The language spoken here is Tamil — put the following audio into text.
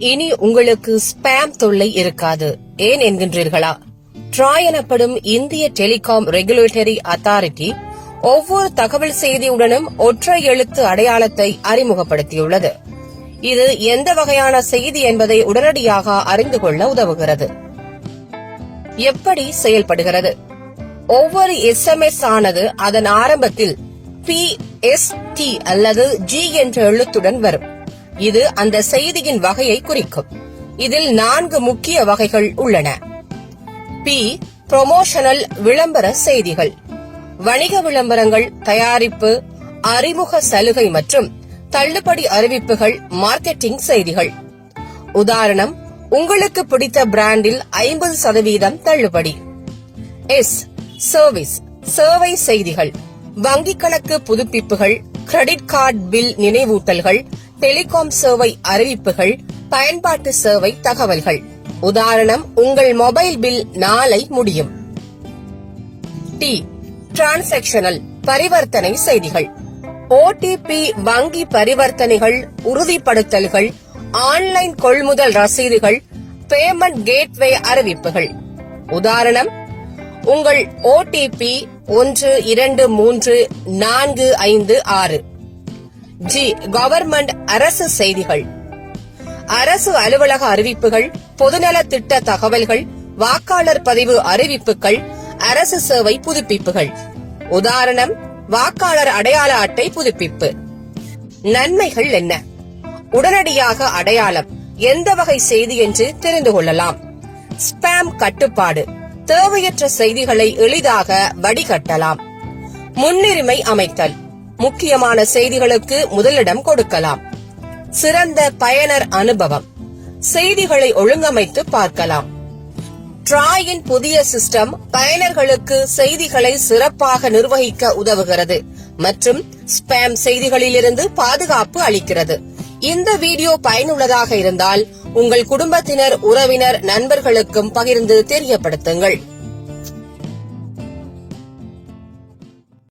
இனி உங்களுக்கு ஸ்பாம் தொல்லை இருக்காது. ஏன் என்கின்றீர்களா? ட்ராய் எனப்படும் இந்திய டெலிகாம் ரெகுலேட்டரி அத்தாரிட்டி ஒவ்வொரு தகவல் செய்தியுடனும் ஒற்றை எழுத்து அடையாளத்தை அறிமுகப்படுத்தியுள்ளது. இது எந்த வகையான செய்தி என்பதை உடனடியாக அறிந்து கொள்ள உதவுகிறது. எப்படி செயல்படுகிறது? ஒவ்வொரு SMS ஆனது அதன் ஆரம்பத்தில் PST அல்லது G என்ற எழுத்துடன் வரும். இது அந்த செய்தியின் வகையை குறிக்கும். இதில் 4 முக்கிய வகைகள் உள்ளன. P. ப்ரொமோஷனல் விளம்பர செய்திகள். வணிக விளம்பரங்கள், தயாரிப்பு, அறிமுக சலுகை மற்றும் தள்ளுபடி அறிவிப்புகள், மார்க்கெட்டிங் செய்திகள். உதாரணம், உங்களுக்கு பிடித்த பிராண்டில் 50% தள்ளுபடி. S. சர்வீஸ் சேவை செய்திகள். வங்கி கணக்கு புதுப்பிப்புகள், கிரெடிட் கார்டு பில் நினைவூட்டல்கள், டெலிகாம் சேவை அறிவிப்புகள், பயன்பாட்டு சேவை தகவல்கள். உதாரணம், உங்கள் மொபைல் பில் நாளை முடியும். T. டிரான்சாக்ஷனல் பரிவர்த்தனை செய்திகள். OTP வங்கி பரிவர்த்தனைகள், உறுதிப்படுத்தல்கள், ஆன்லைன் கொள்முதல் ரசீதுகள், பேமெண்ட் கேட்வே அறிவிப்புகள். உதாரணம், உங்கள் OTP 123456. G. கவர்மெண்ட் அரசு செய்திகள். அரசு அலுவலக அறிவிப்புகள், பொதுநல திட்ட தகவல்கள், வாக்காளர் பதிவு அறிவிப்புகள், அரசு சேவை புதுப்பிப்புகள். உதாரணம், வாக்காளர் அடையாள அட்டை புதுப்பிப்பு. நன்மைகள் என்ன? உடனடியாக அடையாளம், எந்த வகை செய்தி என்று தெரிந்து கொள்ளலாம். ஸ்பாம் கட்டுப்பாடு, தேவையற்ற செய்திகளை எளிதாக வடிகட்டலாம். முன்னுரிமை அமைத்தல், முக்கியமான செய்திகளுக்கு முதலிடம் கொடுக்கலாம். சிறந்த பயனர் அனுபவம், செய்திகளை ஒழுங்கமைத்து பார்க்கலாம். ட்ராயின் புதிய சிஸ்டம் பயனர்களுக்கு செய்திகளை சிறப்பாக நிர்வகிக்க உதவுகிறது மற்றும் ஸ்பாம் செய்திகளிலிருந்து பாதுகாப்பு அளிக்கிறது. இந்த வீடியோ பயனுள்ளதாக இருந்தால் உங்கள் குடும்பத்தினர், உறவினர், நண்பர்களுக்கும் பகிர்ந்து தெரியப்படுத்துங்கள்.